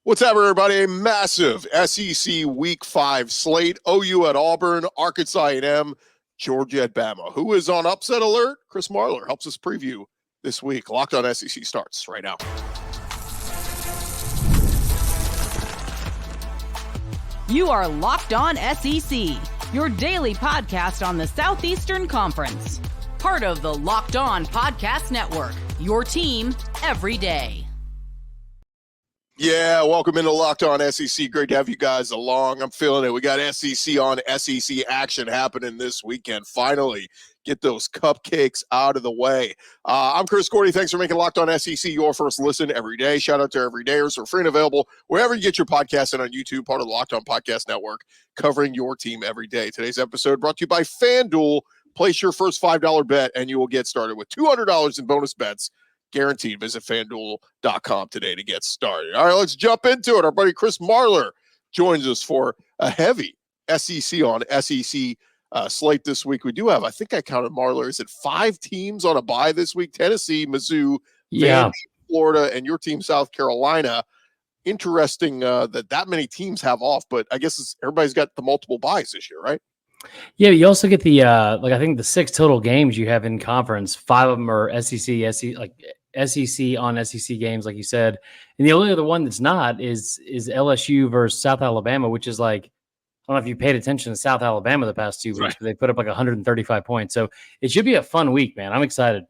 What's up, everybody? A massive SEC Week 5 slate. OU at Auburn, Arkansas A&M, Georgia at Bama. Who is on upset alert? Chris Marler helps us preview this week. Locked on SEC starts right now. You are Locked On SEC, your daily podcast on the Southeastern Conference. Part of the Locked On Podcast Network, your team every day. Yeah, welcome into Locked On SEC. Great to have you guys along. I'm feeling it. We got SEC on SEC action happening this weekend. Finally, get those cupcakes out of the way. I'm Chris Gordy. Thanks for making Locked On SEC your first listen every day. Shout out to everydayers. We're free and available wherever you get your podcast and on YouTube, part of the Locked On Podcast Network, covering your team every day. Today's episode brought to you by FanDuel. Place your first $5 bet and you will get started with $200 in bonus bets. Guaranteed. Visit FanDuel.com today to get started. All right, let's jump into it. Our buddy Chris Marler joins us for a heavy SEC on SEC slate this week. We do have, I think I counted Marler, is it 5 teams on a bye this week? Tennessee, Mizzou, Vandy, Florida, and your team, South Carolina. Interesting that many teams have off, but I guess everybody's got the multiple buys this year, right? Yeah, you also get the I think the 6 total games you have in conference. 5 of them are SEC on SEC games, like you said, and the only other one that's not is LSU versus South Alabama, which is like, I don't know if you paid attention to South Alabama the past 2 weeks, right, but they put up like 135 points. So it should be a fun week, man. I'm excited.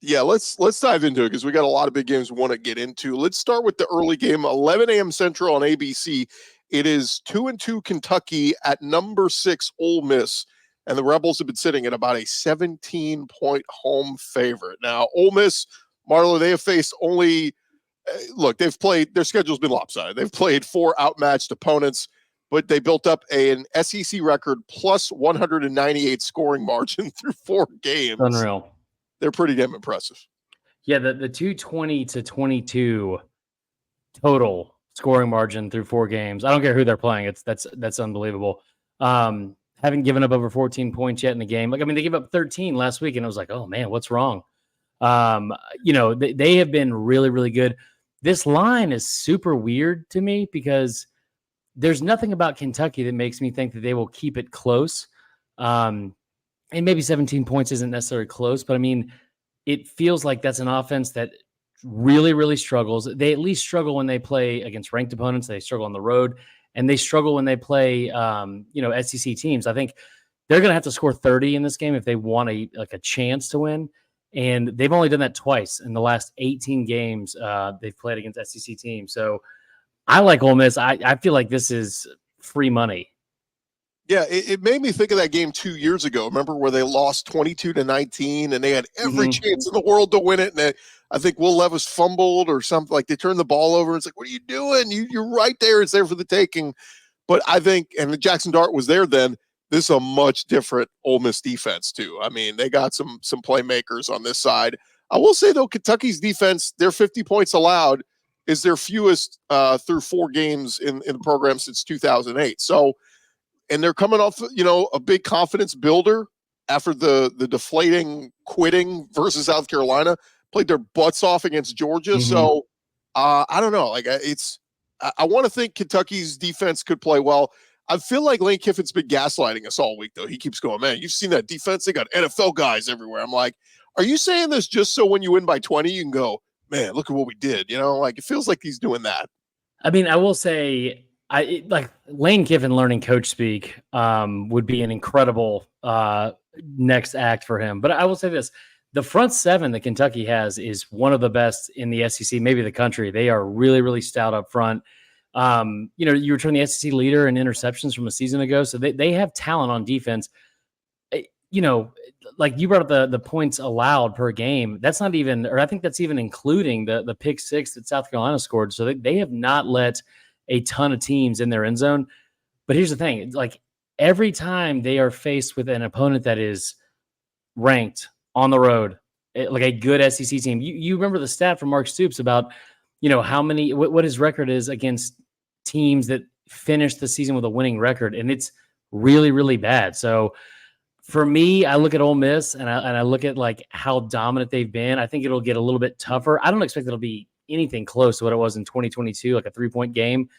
Yeah, let's dive into it because we got a lot of big games we want to get into. Let's start with the early game, 11 a.m. Central on ABC. It is 2-2 Kentucky at number 6 Ole Miss, and the Rebels have been sitting at about a 17-point home favorite. Now, Ole Miss, Marlo, they have faced only they've played, their schedule's been lopsided. They've played 4 outmatched opponents, but they built up an SEC record plus 198 scoring margin through 4 games. Unreal. They're pretty damn impressive. Yeah, the 220-22 total scoring margin through 4 games. I don't care who they're playing. That's unbelievable. Haven't given up over 14 points yet in the game. They gave up 13 last week, and I was like, oh man, what's wrong? They have been really, really good. This line is super weird to me because there's nothing about Kentucky that makes me think that they will keep it close. And maybe 17 points isn't necessarily close, but I mean, it feels like that's an offense that really, really struggles. They at least struggle when they play against ranked opponents. They struggle on the road, and they struggle when they play, SEC teams. I think they're going to have to score 30 in this game if they want a chance to win. And they've only done that twice in the last 18 games they've played against SEC teams. So I like Ole Miss. I feel like this is free money. Yeah, it made me think of that game 2 years ago. Remember where they lost 22-19 and they had every chance in the world to win it. And I think Will Levis fumbled or something, like they turned the ball over. And it's like, what are you doing? You're right there. It's there for the taking. But I think, and Jackson Dart was there then, this is a much different Ole Miss defense too. I mean, they got some playmakers on this side. I will say though, Kentucky's defense, their 50 points allowed is their fewest through 4 games in the program since 2008. So, and they're coming off, a big confidence builder after the deflating quitting versus South Carolina, played their butts off against Georgia. So I don't know. I want to think Kentucky's defense could play well. I feel like Lane Kiffin's been gaslighting us all week, though. He keeps going, man, you've seen that defense. They got NFL guys everywhere. I'm like, are you saying this just so when you win by 20, you can go, man, look at what we did? It feels like he's doing that. I mean, I will say, Lane Kiffin learning coach speak would be an incredible next act for him. But I will say this, the front 7 that Kentucky has is one of the best in the SEC, maybe the country. They are really, really stout up front. You return the SEC leader in interceptions from a season ago. So they have talent on defense. Like you brought up the points allowed per game. That's not even, or I think that's even including the pick 6 that South Carolina scored. So they have not let a ton of teams in their end zone. But here's the thing, like every time they are faced with an opponent that is ranked on the road, like a good SEC team, you remember the stat from Mark Stoops about, how many, what his record is against teams that finished the season with a winning record. And it's really, really bad. So for me, I look at Ole Miss and I look at like how dominant they've been. I think it'll get a little bit tougher. I don't expect it'll be anything close to what it was in 2022, like a 3-point game.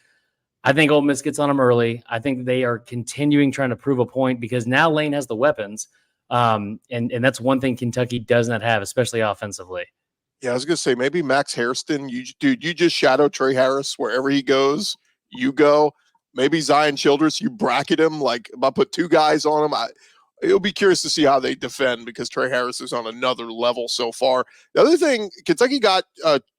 I think Ole Miss gets on them early. I think they are continuing trying to prove a point because now Lane has the weapons. And that's one thing Kentucky does not have, especially offensively. Yeah, I was going to say maybe Max Hairston. You just shadow Trey Harris wherever he goes. You go. Maybe Zion Childress, you bracket him. Like, if I put 2 guys on him, it'll be curious to see how they defend because Trey Harris is on another level so far. The other thing, Kentucky got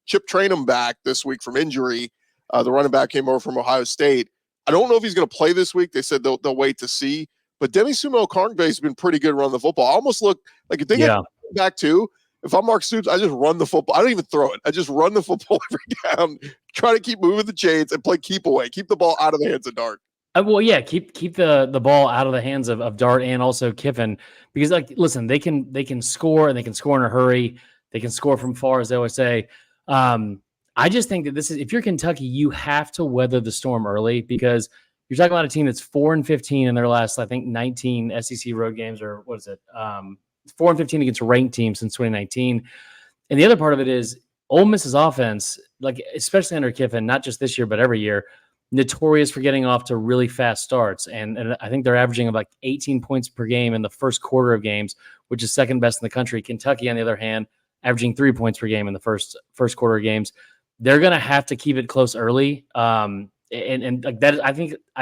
Chip Trainum back this week from injury. The running back came over from Ohio State. I don't know if he's going to play this week. They said they'll wait to see. But Demi Sumo Carnvey has been pretty good running the football. I almost look like if they get back too, if I'm Mark Stoops, I just run the football. I don't even throw it. I just run the football every down, try to keep moving the chains and play keep away. Keep the ball out of the hands of Dart. Well, yeah, keep the ball out of the hands of Dart and also Kiffin because, like, listen, they can score and they can score in a hurry. They can score from far, as they always say. I just think that if you're Kentucky, you have to weather the storm early because you're talking about a team that's 4-15 in their last, I think, 19 SEC road games, or what is it? 4-15 against ranked teams since 2019. And the other part of it is Ole Miss's offense, like especially under Kiffin, not just this year but every year, notorious for getting off to really fast starts. And I think they're averaging about 18 points per game in the first quarter of games, which is second best in the country. Kentucky, on the other hand, averaging 3 points per game in the first quarter of games. They're going to have to keep it close early. And like that, I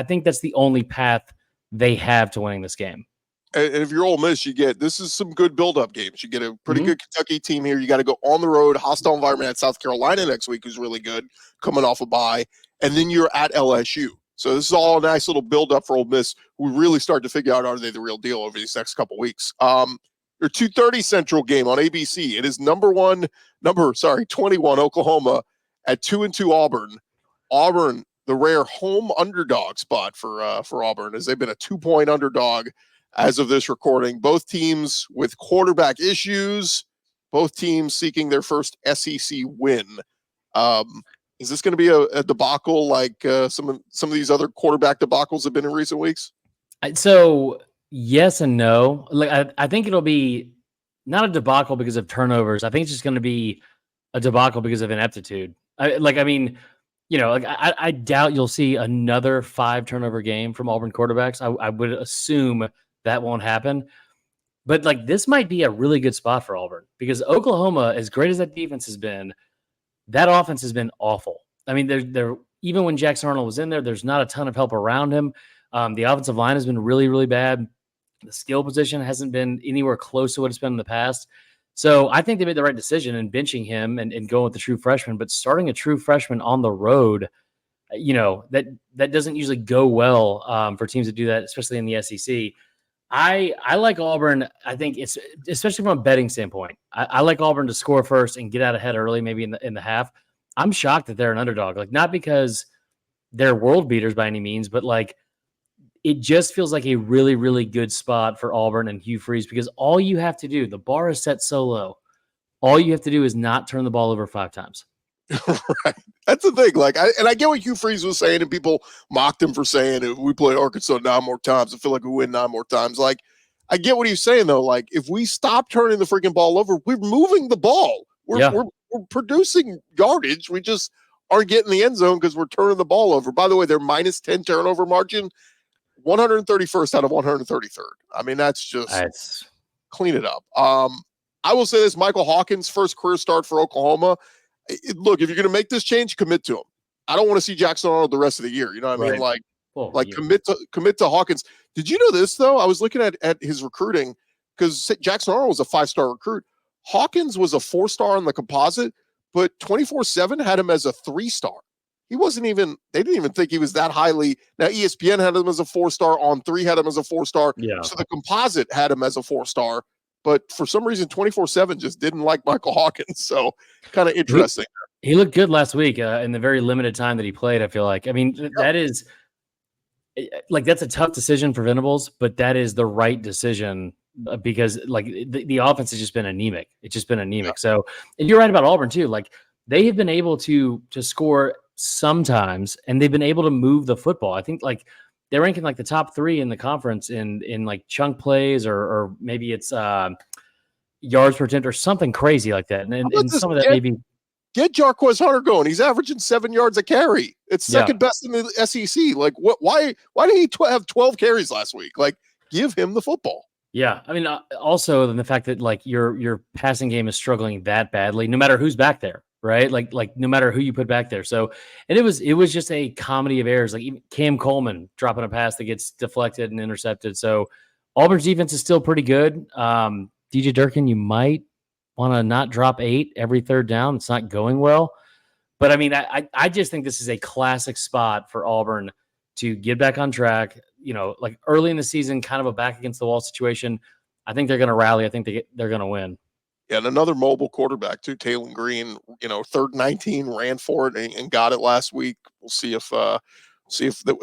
think that's the only path they have to winning this game. And if you're Ole Miss, this is some good build-up games. You get a pretty good Kentucky team here. You got to go on the road, hostile environment at South Carolina next week, who's really good, coming off a bye. And then you're at LSU. So this is all a nice little build-up for Ole Miss, who really start to figure out, are they the real deal over these next couple weeks. Your 2:30 Central game on ABC. It is number 21 Oklahoma at 2-2 Auburn. Auburn, the rare home underdog spot for Auburn, as they've been a 2-point underdog as of this recording. Both teams with quarterback issues, both teams seeking their first SEC win. Is this going to be a debacle like some of these other quarterback debacles have been in recent weeks? So yes and no. Like I think it'll be not a debacle because of turnovers. I think it's just going to be a debacle because of ineptitude. I doubt you'll see another 5 turnover game from Auburn quarterbacks. I would assume that won't happen. But like this might be a really good spot for Auburn because Oklahoma, as great as that defense has been, that offense has been awful. I mean, they're even when Jackson Arnold was in there, there's not a ton of help around him. The offensive line has been really, really bad. The skill position hasn't been anywhere close to what it's been in the past. So I think they made the right decision in benching him and going with the true freshman. But starting a true freshman on the road, that doesn't usually go well for teams that do that, especially in the SEC. I like Auburn. I think it's especially from a betting standpoint. I like Auburn to score first and get out ahead early, maybe in the half. I'm shocked that they're an underdog. Like not because they're world beaters by any means, but like it just feels like a really, really good spot for Auburn and Hugh Freeze because all you have to do, the bar is set so low. All you have to do is not turn the ball over 5 times. Right. That's the thing. Like, I get what Hugh Freeze was saying, and people mocked him for saying if we play Arkansas 9 more times, I feel like we win 9 more times. Like, I get what he's saying though. Like, if we stop turning the freaking ball over, we're moving the ball. We're producing yardage. We just aren't getting the end zone because we're turning the ball over. By the way, their minus 10 turnover margin, 131st out of 133rd. I mean, that's clean it up. I will say this: Michael Hawkins' first career start for Oklahoma. Look, if you're going to make this change, commit to him. I don't want to see Jackson Arnold the rest of the year. You know what I mean? Commit to Hawkins. Did you know this though? I was looking at his recruiting because Jackson Arnold was a 5-star recruit. Hawkins was a 4-star on the composite, but 24/7 had him as a 3-star. He wasn't even. They didn't even think he was that highly. Now ESPN had him as a 4-star. On 3 had him as a 4-star. Yeah. So the composite had him as a 4-star. But for some reason, 24/7 just didn't like Michael Hawkins. So kind of interesting. He looked good last week in the very limited time that he played, I feel like. I mean, that is like that's a tough decision for Venables, but that is the right decision because like the offense has just been anemic. It's just been anemic. Yeah. So, and you're right about Auburn too. Like they have been able to score sometimes, and they've been able to move the football. I think like they're ranking like the top 3 in the conference in like chunk plays or maybe it's yards per attempt or something crazy like that. And some of that maybe Get Jarquez Hunter going. He's averaging 7 yards a carry. It's second best in the SEC. Like, what? Why did he have 12 carries last week? Like, give him the football. Yeah, I mean, also the fact that like your passing game is struggling that badly, no matter who's back there, right? Like no matter who you put back there. So, and it was just a comedy of errors. Like even Cam Coleman dropping a pass that gets deflected and intercepted. So Auburn's defense is still pretty good. DJ Durkin, you might want to not drop 8 every third down. It's not going well, but I mean, I just think this is a classic spot for Auburn to get back on track. You know, like early in the season, kind of a back against the wall situation. I think they're going to rally. I think they're going to win. Yeah, and another mobile quarterback too, Taylen Green. You know, 3rd 19, ran for it and got it last week. We'll see if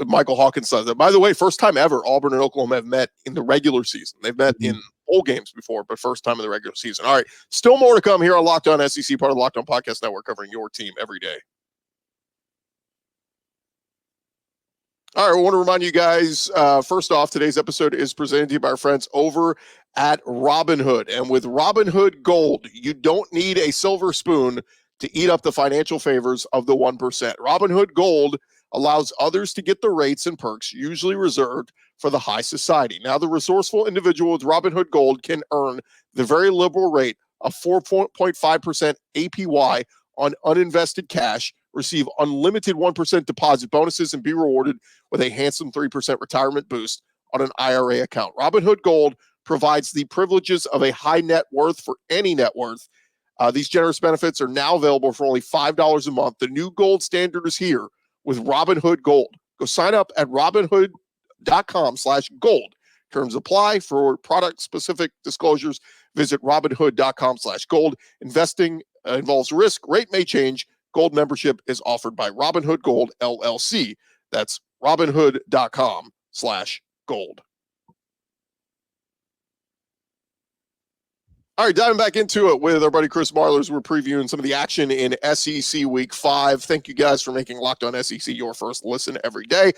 Michael Hawkins does it. By the way, first time ever Auburn and Oklahoma have met in the regular season. They've met in bowl games before, but first time in the regular season. All right, still more to come here on Locked On SEC, part of the Locked On Podcast Network, covering your team every day. All right, I want to remind you guys, first off, today's episode is presented to you by our friends over at Robinhood. And with Robinhood Gold, you don't need a silver spoon to eat up the financial favors of the 1%. Robinhood Gold allows others to get the rates and perks usually reserved for the high society. Now, the resourceful individual with Robinhood Gold can earn the very liberal rate of 4.5% APY on uninvested cash, receive unlimited 1% deposit bonuses, and be rewarded with a handsome 3% retirement boost on an IRA account. Robinhood Gold provides the privileges of a high net worth for any net worth. These generous benefits are now available for only $5 a month. The new gold standard is here with Robinhood Gold. Go sign up at robinhood.com/gold. Terms apply. For product-specific disclosures, visit robinhood.com/gold. Investing involves risk. Rate may change. Gold membership is offered by Robinhood Gold, LLC. That's robinhood.com/gold. All right, diving back into it with our buddy Chris Marler as we're previewing some of the action in SEC Week 5. Thank you guys for making Locked On SEC your first listen every day.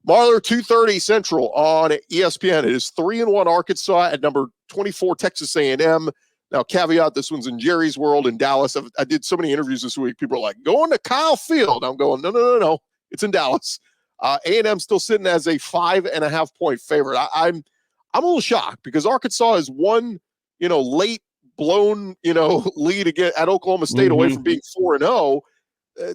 Marler, 2:30 Central on ESPN. It is 3-1 Arkansas at number 24 Texas A&M. Now, caveat, this one's in Jerry's World in Dallas. I did so many interviews this week. People are like, going to Kyle Field. I'm going, no. It's in Dallas. A&M still sitting as a 5.5-point favorite. I'm a little shocked because Arkansas is one, late blown, lead again at Oklahoma State away from being 4-0.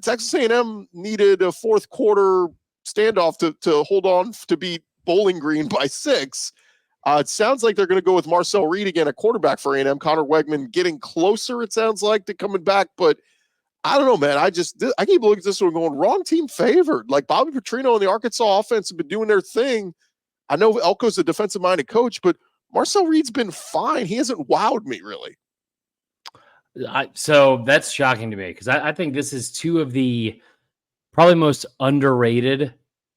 Texas A&M needed a fourth quarter standoff to hold on to beat Bowling Green by 6. It sounds like they're going to go with Marcel Reed again, a quarterback for A&M. Connor Wegman getting closer, it sounds like, to coming back. But I don't know, man. I keep looking at this one going, wrong team favored. Like Bobby Petrino and the Arkansas offense have been doing their thing. I know Elko's a defensive-minded coach, but Marcel Reed's been fine. He hasn't wowed me, really. So that's shocking to me because I think this is two of the probably most underrated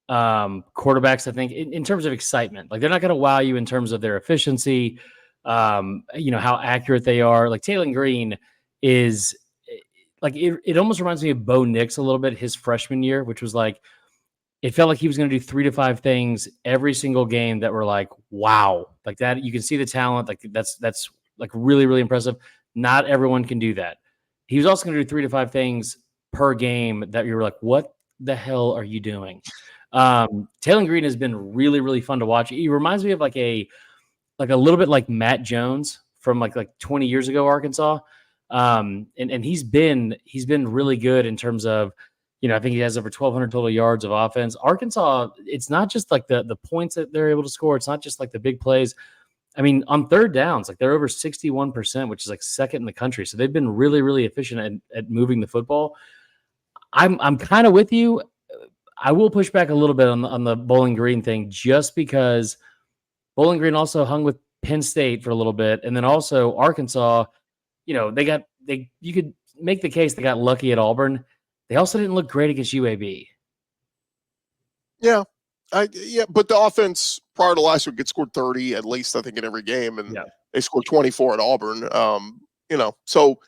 quarterbacks, I think, in terms of excitement. Like, they're not going to wow you in terms of their efficiency, how accurate they are. Like, Taylen Green is like, it almost reminds me of Bo Nix a little bit, his freshman year, which was like, it felt like he was going to do 3 to 5 things every single game that were like, wow, like that. You can see the talent. Like that's like really, really impressive. Not everyone can do that. He was also going to do 3 to 5 things per game that you were like, what the hell are you doing? Taylen Green has been really, really fun to watch. He reminds me of like a little bit like Matt Jones from like 20 years ago, Arkansas. And he's been really good in terms of, I think he has over 1,200 total yards of offense. Arkansas, it's not just like the points that they're able to score. It's not just like the big plays. I mean, on third downs, like they're over 61%, which is like second in the country. So they've been really, really efficient at moving the football. I'm kind of with you. I will push back a little bit on the Bowling Green thing, just because Bowling Green also hung with Penn State for a little bit, and then also Arkansas. You could make the case they got lucky at Auburn. They also didn't look great against UAB. Yeah, but the offense prior to last week had scored 30 at least, I think, in every game, and they scored 24 at Auburn. So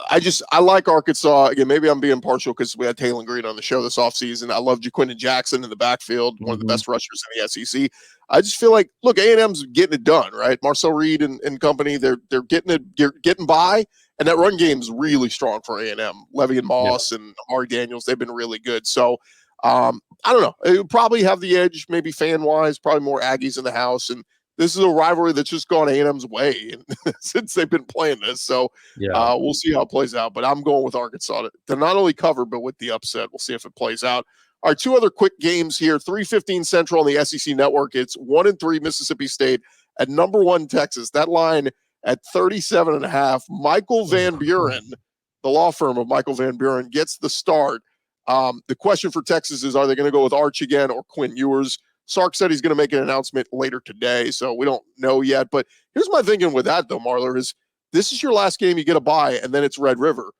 I like Arkansas. Again, maybe I'm being partial because we had Taylen Green on the show this offseason. I love Jaquindon Jackson in the backfield, one of the best rushers in the SEC. I just feel like, look, A&M's getting it done, right? Marcel Reed and company, they're getting by. And that run game's really strong for A&M. Levy and Moss Yeah. and Amari Daniels, they've been really good. So I don't know. It would probably have the edge, maybe fan-wise, probably more Aggies in the house. And this is a rivalry that's just gone A&M's way since they've been playing this. So we'll see how it plays out. But I'm going with Arkansas to not only cover, but with the upset. We'll see if it plays out. All right, two other quick games here. 3:15 Central on the SEC Network. It's 1-3 Mississippi State at number 1 Texas. That line at 37.5. Michael Van Buren, the law firm of Michael Van Buren, gets the start. The question for Texas is, are they going to go with Arch again or Quinn Ewers? Sark said he's going to make an announcement later today, so we don't know yet. But here's my thinking with that, though, Marler, is this is your last game you get a bye, and then it's Red River.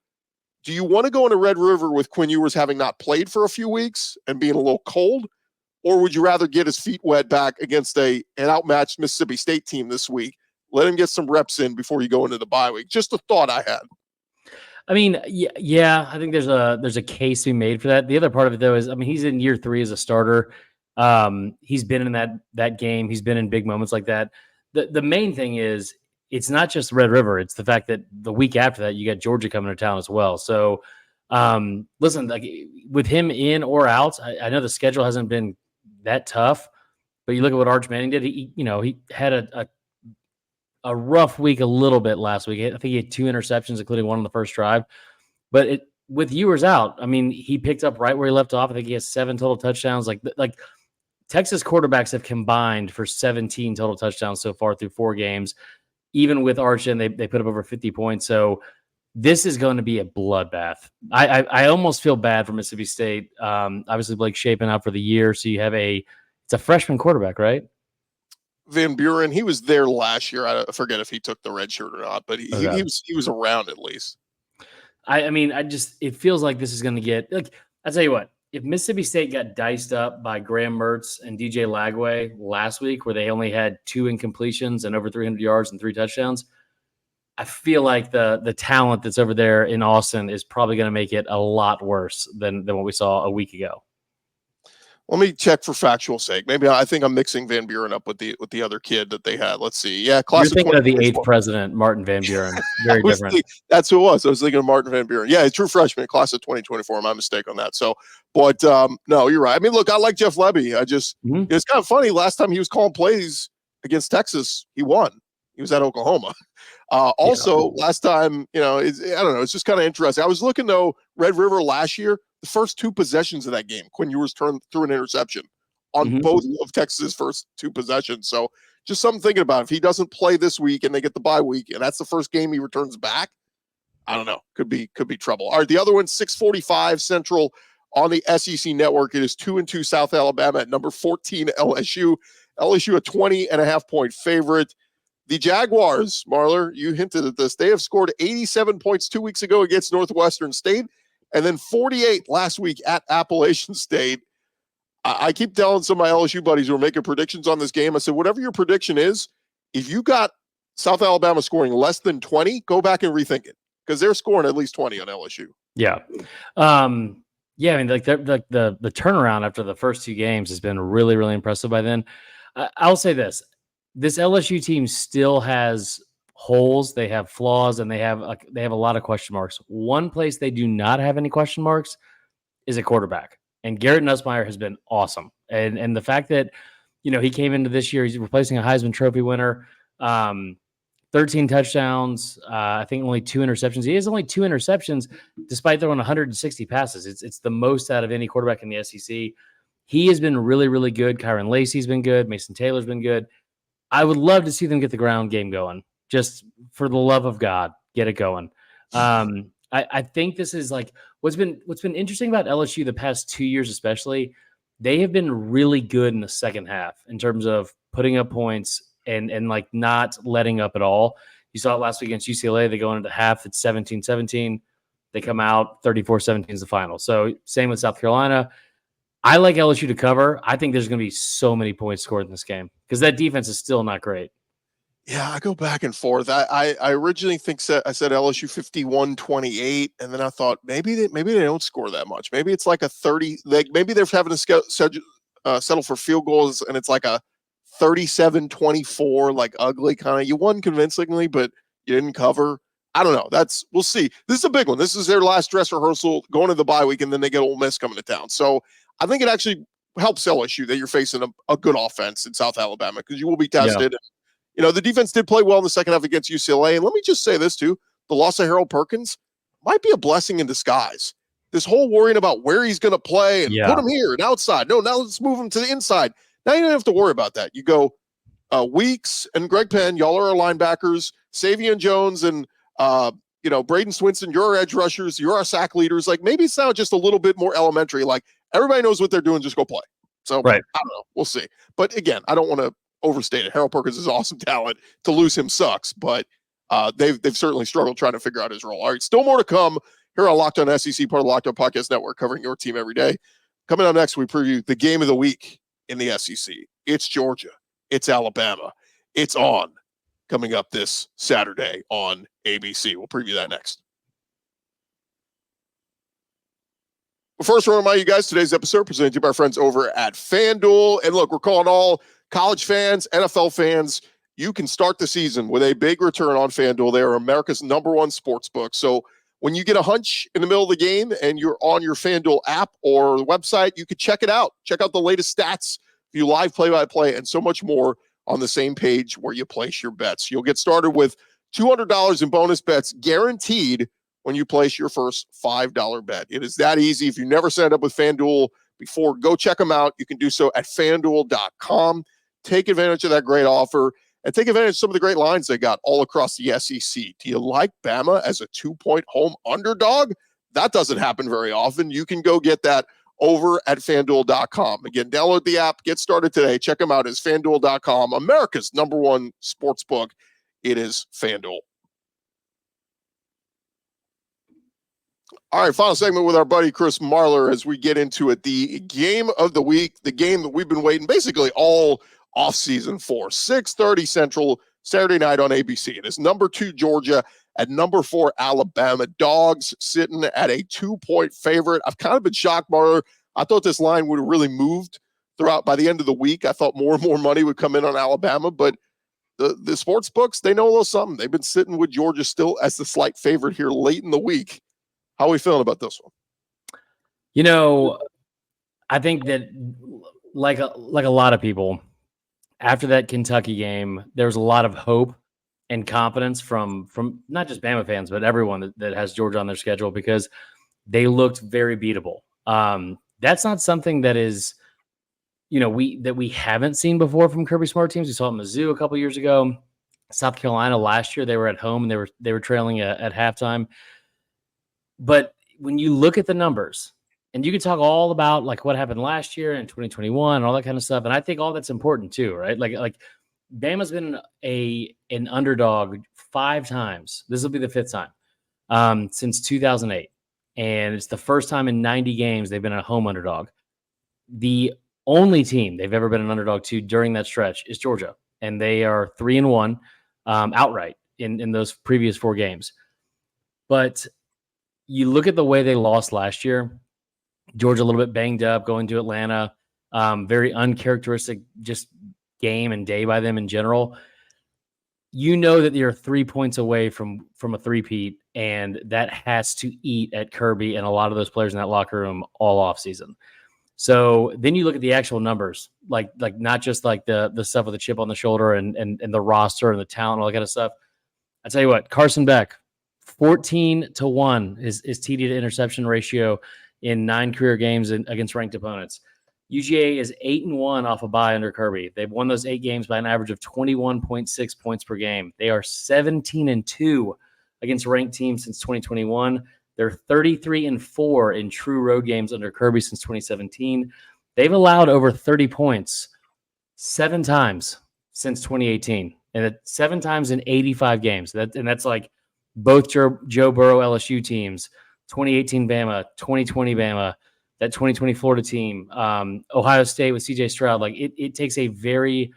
Do you want to go into Red River with Quinn Ewers having not played for a few weeks and being a little cold? Or would you rather get his feet wet back against an outmatched Mississippi State team this week? Let him get some reps in before you go into the bye week. Just a thought I had. I mean, yeah, I think there's a case to be made for that. The other part of it, though, is, I mean, he's in year 3 as a starter. He's been in that game. He's been in big moments like that. The main thing is, it's not just Red River. It's the fact that the week after that, you got Georgia coming to town as well. So, listen, like, with him in or out, I know the schedule hasn't been that tough, but you look at what Arch Manning did. He had a rough week a little bit last week. I think he had 2 interceptions, including one on the first drive. But with Ewers out, I mean, he picked up right where he left off. I think he has 7 total touchdowns. Like Texas quarterbacks have combined for 17 total touchdowns so far through 4 games. Even with Arch, and they put up over 50 points. So this is going to be a bloodbath. I almost feel bad for Mississippi State. Obviously, Blake Shapen out for the year, so you have it's a freshman quarterback, right? Van Buren, he was there last year. I forget if he took the red shirt or not, but he was around at least. I mean, it feels like this is going to get, like, I'll tell you what, if Mississippi State got diced up by Graham Mertz and DJ Lagway last week, where they only had 2 incompletions and over 300 yards and 3 touchdowns, I feel like the talent that's over there in Austin is probably going to make it a lot worse than what we saw a week ago. Let me check for factual sake. Maybe I think I'm mixing Van Buren up with the other kid that they had. Let's see. Yeah, class. You're thinking of the 8th president, Martin Van Buren. Very different. That's who it was. I was thinking of Martin Van Buren. Yeah, true freshman, class of 2024. My mistake on that. So, but no, you're right. I mean, look, I like Jeff Lebby. It's kind of funny. Last time he was calling plays against Texas, he won. He was at Oklahoma. Last time, I don't know. It's just kind of interesting. I was looking, though, Red River last year, the first 2 possessions of that game, Quinn Ewers threw an interception on both of Texas' first 2 possessions. So just something thinking about. If he doesn't play this week and they get the bye week, and that's the first game he returns back, I don't know. Could be trouble. All right, the other one, 6:45 Central on the SEC Network. It is 2-2 South Alabama at number 14 LSU. LSU a 20.5-point favorite. The Jaguars, Marler, you hinted at this. They have scored 87 points 2 weeks ago against Northwestern State, and then 48 last week at Appalachian State. I keep telling some of my LSU buddies who are making predictions on this game, I said, whatever your prediction is, if you got South Alabama scoring less than 20, go back and rethink it, because they're scoring at least 20 on LSU. Yeah. I mean, like the turnaround after the first 2 games has been really, really impressive by then. I'll say this. This LSU team still has holes, they have flaws, and they have a lot of question marks. One place they do not have any question marks is a quarterback. And Garrett Nussmeier has been awesome. And the fact that, he came into this year, he's replacing a Heisman Trophy winner, 13 touchdowns, I think only 2 interceptions. He has only 2 interceptions despite throwing 160 passes. It's the most out of any quarterback in the SEC. He has been really, really good. Kyron Lacey's been good. Mason Taylor's been good. I would love to see them get the ground game going. Just for the love of God, get it going. I think this is like what's been interesting about LSU the past 2 years, especially. They have been really good in the second half in terms of putting up points and like not letting up at all. You saw it last week against UCLA. They go into half at 17-17. They come out 34-17 is the final. So same with South Carolina. I like LSU to cover. I think there's going to be so many points scored in this game because that defense is still not great. Yeah, I go back and forth. I originally I said LSU 51-28, and then I thought maybe they don't score that much. Maybe it's like a 30. Like maybe they're having to settle for field goals, and it's like a 37-24, like ugly kind of. You won convincingly, but you didn't cover. I don't know. We'll see. This is a big one. This is their last dress rehearsal going to the bye week, and then they get Ole Miss coming to town. So I think it actually helps LSU that you're facing a good offense in South Alabama because you will be tested. Yeah. The defense did play well in the second half against UCLA. And let me just say this too. The loss of Harold Perkins might be a blessing in disguise. This whole worrying about where he's going to play and put him here and outside. No, now let's move him to the inside. Now you don't have to worry about that. You go Weeks and Greg Penn, y'all are our linebackers. Savion Jones and Braden Swinson, you're our edge rushers. You're our sack leaders. Like maybe it's now just a little bit more elementary. Like everybody knows what they're doing. Just go play. So I don't know. We'll see. But again, I don't want to overstate it. Harold Perkins is awesome talent. To lose him sucks, but they've certainly struggled trying to figure out his role. All right, still more to come here on Locked On SEC, part of the Locked On Podcast Network, covering your team every day. Coming up next, we preview the game of the week in the SEC. It's Georgia. It's Alabama. It's on. Coming up this Saturday on ABC. We'll preview that next. Well, first, I want to remind you guys, today's episode presented to you by our friends over at FanDuel. And look, we're calling all college fans, NFL fans. You can start the season with a big return on FanDuel. They are America's #1 sports book. So when you get a hunch in the middle of the game and you're on your FanDuel app or the website, you can check it out. Check out the latest stats, view live play-by-play, and so much more on the same page where you place your bets. You'll get started with $200 in bonus bets guaranteed when you place your first $5 bet. It is that easy. If you never signed up with FanDuel before, go check them out. You can do so at FanDuel.com. Take advantage of that great offer and take advantage of some of the great lines they got all across the SEC. Do you like Bama as a 2-point home underdog? That doesn't happen very often. You can go get that over at FanDuel.com. Again, download the app, get started today. Check them out as FanDuel.com, America's #1 sports book. It is FanDuel. All right, final segment with our buddy Chris Marler as we get into it. The game of the week, the game that we've been waiting basically all offseason for. 6:30 Central, Saturday night on ABC. It is #2 Georgia at #4 Alabama. Dogs sitting at a 2-point favorite. I've kind of been shocked, Marler. I thought this line would have really moved throughout by the end of the week. I thought more and more money would come in on Alabama, but the sports books, they know a little something. They've been sitting with Georgia still as the slight favorite here late in the week. How are we feeling about this one? I think that like a lot of people, after that Kentucky game, there was a lot of hope and confidence from not just Bama fans, but everyone that has Georgia on their schedule because they looked very beatable. That's not something that is, we haven't seen before from Kirby Smart teams. We saw it at Mizzou a couple years ago. South Carolina last year, they were at home and they were trailing at halftime. But when you look at the numbers, and you can talk all about like what happened last year in 2021 and all that kind of stuff, and I think all that's important too, right? Like Bama's been an underdog 5 times. This will be the 5th time since 2008, and it's the first time in 90 games they've been a home underdog. The only team they've ever been an underdog to during that stretch is Georgia, and they are 3-1 outright in those previous 4 games. But you look at the way they lost last year. Georgia a little bit banged up going to Atlanta. Very uncharacteristic just game and day by them in general. You know that you're 3 points away from a three-peat, and that has to eat at Kirby and a lot of those players in that locker room all off season. So then you look at the actual numbers, like not just like the stuff with the chip on the shoulder and the roster and the talent and all that kind of stuff. I tell you what, Carson Beck, 14-1 is TD to interception ratio in 9 career games against ranked opponents. UGA is 8-1 off a bye under Kirby. They've won those 8 games by an average of 21.6 points per game. They are 17-2 against ranked teams since 2021. They're 33-4 in true road games under Kirby since 2017. They've allowed over 30 points 7 times since 2018, and 7 times in 85 games. That's like both Joe Burrow LSU teams, 2018 Bama, 2020 Bama, that 2020 Florida team, Ohio State with CJ Stroud. Like it takes a very,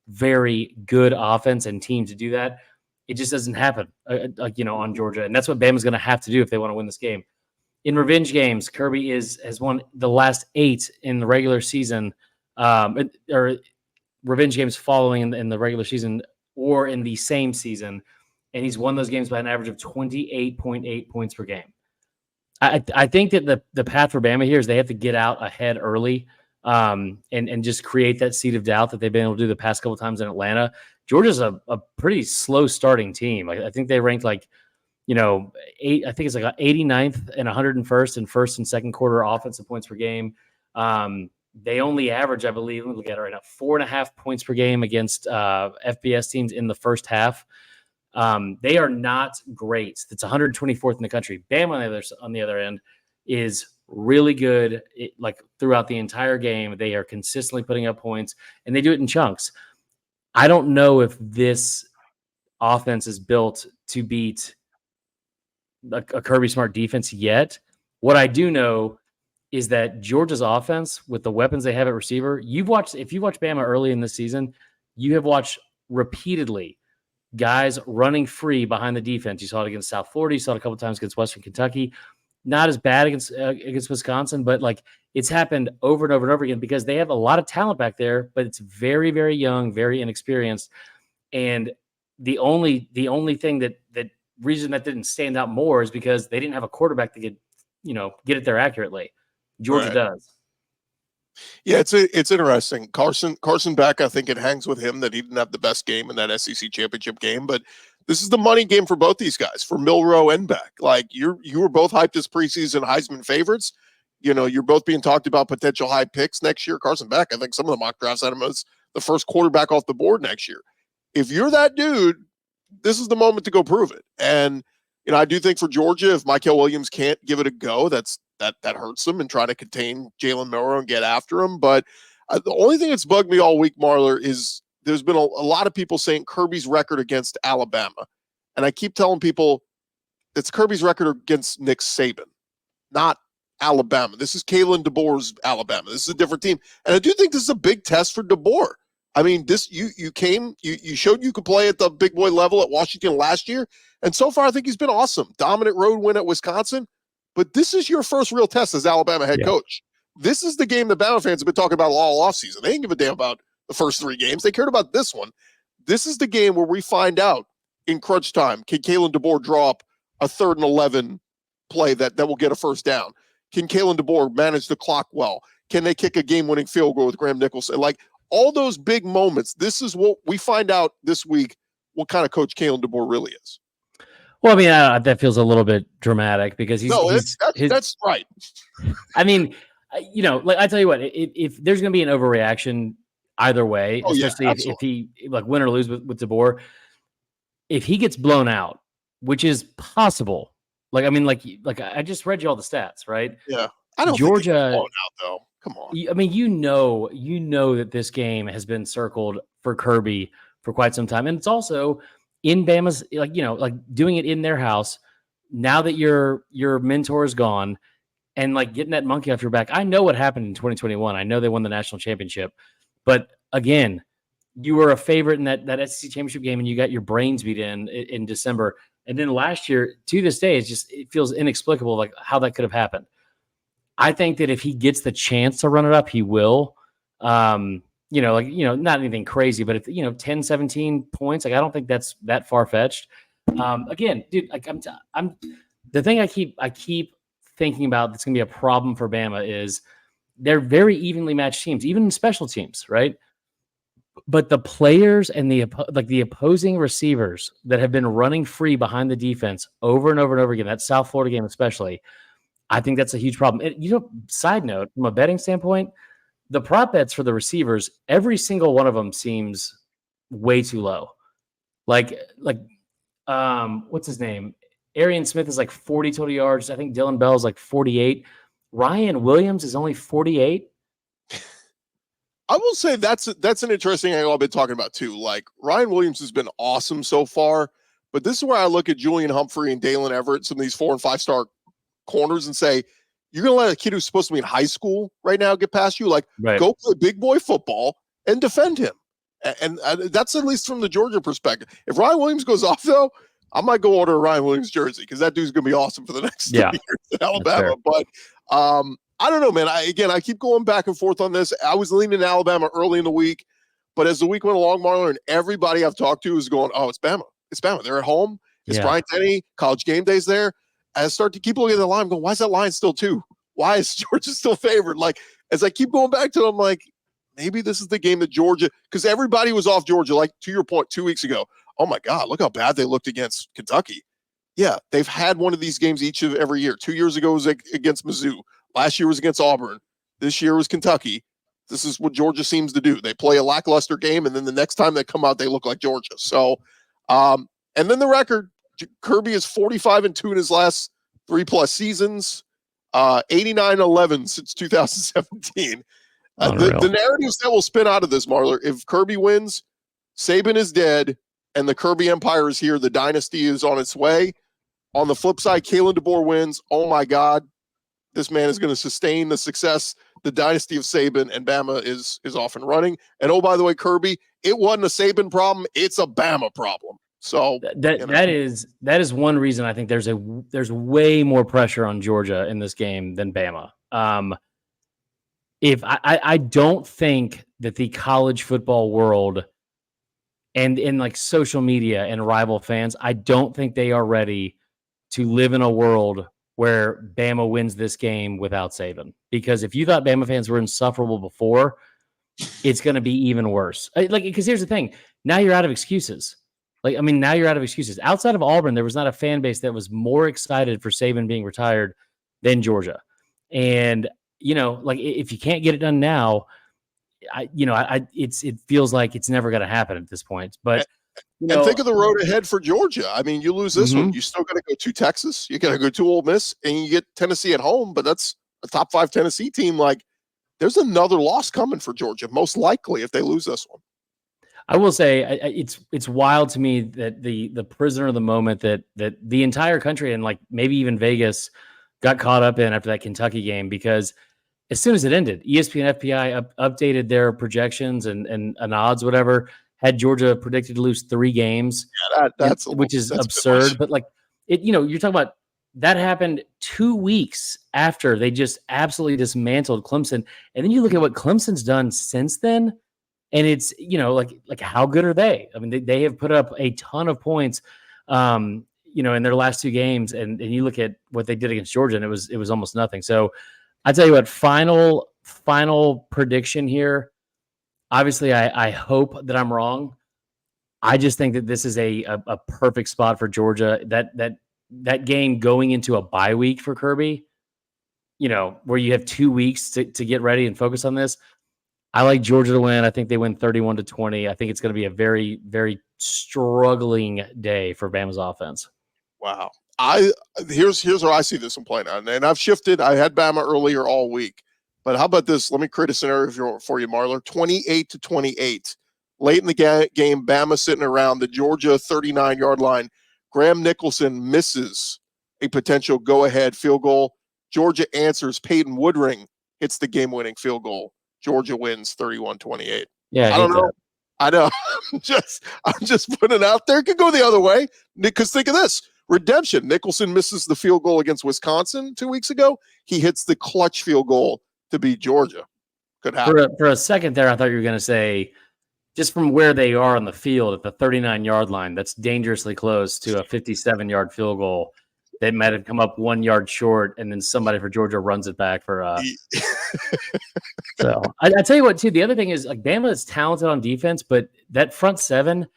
very good offense and team to do that. It just doesn't happen, on Georgia. And that's what Bama's going to have to do if they want to win this game. In revenge games, Kirby has won the last 8 in the regular season, or revenge games following in the regular season or in the same season. and he's won those games by an average of 28.8 points per game. I think that the path for Bama here is they have to get out ahead early and just create that seed of doubt that they've been able to do the past couple of times in Atlanta. Georgia's a pretty slow starting team. I think they ranked I think it's like 89th and 101st in first and second quarter offensive points per game. They only average, I believe, let me look at it right now, 4.5 points per game against FBS teams in the first half. They are not great. It's 124th in the country. Bama on the other end is really good. Throughout the entire game, they are consistently putting up points, and they do it in chunks. I don't know if this offense is built to beat a Kirby Smart defense yet. What I do know is that Georgia's offense, with the weapons they have at receiver, if you watch Bama early in the season, you have watched repeatedly guys running free behind the defense. You saw it against South Florida. You saw it a couple times against Western Kentucky. Not as bad against Wisconsin, but it's happened over and over and over again because they have a lot of talent back there, but it's very, very young, very inexperienced. And the only thing that reason that didn't stand out more is because they didn't have a quarterback to get it there accurately. Georgia does. Yeah, it's interesting. Carson Beck, I think it hangs with him that he didn't have the best game in that SEC championship game, but this is the money game for both these guys, for Milroe and Beck. You were both hyped as preseason Heisman favorites. You're both being talked about potential high picks next year. Carson Beck, I think some of the mock drafts had him as the first quarterback off the board next year. If you're that dude, this is the moment to go prove it. And I do think for Georgia, if Michael Williams can't give it a go, that hurts them and try to contain Jalen Milroe and get after him. But the only thing that's bugged me all week, Marler, is there's been a lot of people saying Kirby's record against Alabama. And I keep telling people it's Kirby's record against Nick Saban, not Alabama. This is Kalen DeBoer's Alabama. This is a different team. And I do think this is a big test for DeBoer. I mean, you showed you could play at the big boy level at Washington last year. And so far, I think he's been awesome. Dominant road win at Wisconsin. But this is your first real test as Alabama head coach. This is the game that Bama fans have been talking about all offseason. They didn't give a damn about the first 3 games. They cared about this one. This is the game where we find out in crunch time, can Kalen DeBoer draw up a 3rd and 11 play that will get a first down? Can Kalen DeBoer manage the clock well? Can they kick a game-winning field goal with Graham Nicholson? All those big moments, this is what we find out this week, what kind of coach Kalen DeBoer really is. Well, I mean, that feels a little bit dramatic because that's right. I mean, I tell you what, if there's going to be an overreaction either way, especially if he win or lose with DeBoer, if he gets blown out, which is possible. I just read you all the stats, right? Yeah, I don't Georgia think blown out though. Come on. I mean, you know that this game has been circled for Kirby for quite some time, and it's also in Bama's, doing it in their house. Now that your mentor is gone, and getting that monkey off your back. I know what happened in 2021. I know they won the national championship, but again, you were a favorite in that SEC championship game, and you got your brains beat in December. And then last year, to this day, it feels inexplicable how that could have happened. I think that if he gets the chance to run it up, he will. Not anything crazy, but if 10, 17 points, I don't think that's that far fetched. Again, dude, I'm the thing I keep thinking about that's going to be a problem for Bama is they're very evenly matched teams, even in special teams, right? But the players and the opposing receivers that have been running free behind the defense over and over and over again, that South Florida game especially, I think that's a huge problem. Side note, from a betting standpoint, the prop bets for the receivers, every single one of them seems way too low. What's his name? Arian Smith is 40 total yards. I think Dylan Bell is 48. Ryan Williams is only 48. I will say that's an interesting angle I've been talking about too. Ryan Williams has been awesome so far, but this is where I look at Julian Humphrey and Dalen Everett, some of these 4- and 5-star corners, and say, you're going to let a kid who's supposed to be in high school right now get past you? Right. Go play big boy football and defend him. And that's at least from the Georgia perspective. If Ryan Williams goes off, though, I might go order a Ryan Williams jersey because that dude's going to be awesome for the next 3 years in Alabama. But I don't know, man. I keep going back and forth on this. I was leaning Alabama early in the week, but as the week went along, Marler, and everybody I've talked to is going, oh, it's Bama. it's Bama. They're at home. It's Yeah. Bryant-Denny. College game days there. I start to keep looking at the line, going, why is that line still 2? Why is Georgia still favored? Like, as I keep going back to it, I'm like, maybe this is the game that Georgia, because everybody was off Georgia, like to your point 2 weeks ago. Oh my God, look how bad they looked against Kentucky. Yeah, they've had one of these games every year. 2 years ago was against Mizzou. Last year was against Auburn. This year was Kentucky. This is what Georgia seems to do. They play a lackluster game, and then the next time they come out, they look like Georgia. So, and then the record, Kirby is 45-2 in his last 3+ seasons, 89-11 since 2017. The narratives that will spin out of this, Marler, if Kirby wins, Saban is dead, and the Kirby Empire is here. The dynasty is on its way. On the flip side, Kalen DeBoer wins. Oh my God, this man is going to sustain the success. The dynasty of Saban, and Bama is off and running. And oh, by the way, Kirby, it wasn't a Saban problem; it's a Bama problem. So that is one reason I think there's way more pressure on Georgia in this game than Bama. If I don't think that the college football world and in like social media and rival fans, I don't think they are ready to live in a world where Bama wins this game without Saban. Because if you thought Bama fans were insufferable before, it's going to be even worse. Because here's the thing. Now you're out of excuses. Now you're out of excuses. Outside of Auburn, there was not a fan base that was more excited for Saban being retired than Georgia. And, if you can't get it done now, it feels like it's never going to happen at this point. But and think of the road ahead for Georgia. I mean, you lose this one, you still got to go to Texas. You got to go to Ole Miss, and you get Tennessee at home. But that's a top 5 Tennessee team. Like, there's another loss coming for Georgia, most likely if they lose this one. I will say it's wild to me that the prisoner of the moment that the entire country and like maybe even Vegas got caught up in after that Kentucky game, because as soon as it ended, ESPN FPI updated their projections and odds, whatever, had Georgia predicted to lose 3 games, which is absurd. But you're talking about that happened 2 weeks after they just absolutely dismantled Clemson. And then you look at what Clemson's done since then, and it's, like how good are they? I mean, they have put up a ton of points, in their last 2 games. And you look at what they did against Georgia, and it was almost nothing. So I tell you what, final prediction here. Obviously, I hope that I'm wrong. I just think that this is a perfect spot for Georgia. That game going into a bye week for Kirby, where you have 2 weeks to get ready and focus on this. I like Georgia to win. I think they win 31-20. I think it's going to be a very, very struggling day for Bama's offense. Wow. Here's where I see this one playing out. And I've shifted. I had Bama earlier all week. But how about this? Let me create a scenario for you, Marler. 28-28. Late in the game, Bama sitting around the Georgia 39-yard line. Graham Nicholson misses a potential go-ahead field goal. Georgia answers. Peyton Woodring hits the game-winning field goal. Georgia wins 31-28. Yeah, I don't know. I know. I'm just putting it out there. It could go the other way. Because think of this. Redemption. Nicholson misses the field goal against Wisconsin 2 weeks ago. He hits the clutch field goal to beat Georgia. Could happen. For a second there, I thought you were going to say, just from where they are on the field at the 39-yard line, that's dangerously close to a 57-yard field goal that might have come up 1 yard short, and then somebody for Georgia runs it back for So I tell you what, too, the other thing is, like, Bama is talented on defense, but that front seven,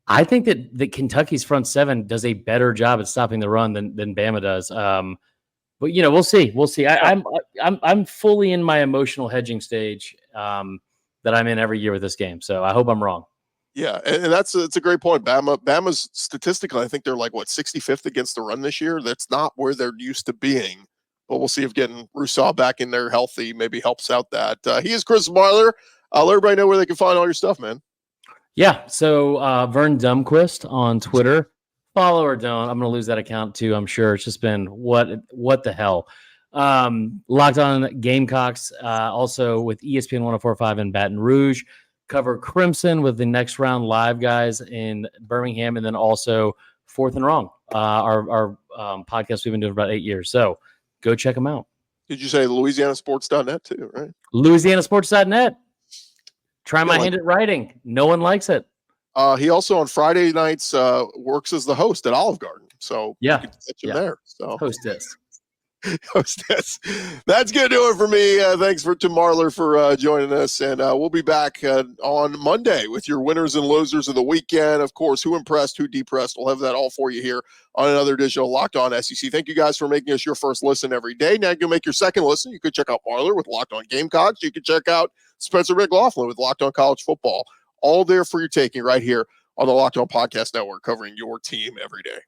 I think that Kentucky's front seven does a better job at stopping the run than Bama does. But we'll see. We'll see. I'm fully in my emotional hedging stage that I'm in every year with this game. So I hope I'm wrong. Yeah, and it's a great point. Bama's statistically, I think they're like 65th against the run this year. That's not where they're used to being. But we'll see if getting Rousseau back in there healthy maybe helps out that. He is Chris Marler. Let everybody know where they can find all your stuff, man. Yeah, so Vern Dumquist on Twitter. Follow or don't. I'm going to lose that account too, I'm sure. It's just been what the hell. Locked On Gamecocks, also with ESPN 104.5 in Baton Rouge. Cover Crimson with the Next Round Live guys in Birmingham, and then also Fourth and Wrong, our podcast we've been doing for about 8 years. So go check them out. Did you say LouisianaSports.net too, right? LouisianaSports.net. Try my hand at writing. No one likes it. He also on Friday nights works as the host at Olive Garden. So yeah, you can catch him there. So hostess. Hostess. That's going to do it for me. Thanks to Marler for joining us. And we'll be back on Monday with your winners and losers of the weekend. Of course, who impressed, who depressed. We'll have that all for you here on another edition of Locked On SEC. Thank you guys for making us your first listen every day. Now you can make your second listen. You could check out Marler with Locked On Gamecocks. You can check out Spencer McLaughlin with Locked On College Football. All there for your taking right here on the Locked On Podcast Network, covering your team every day.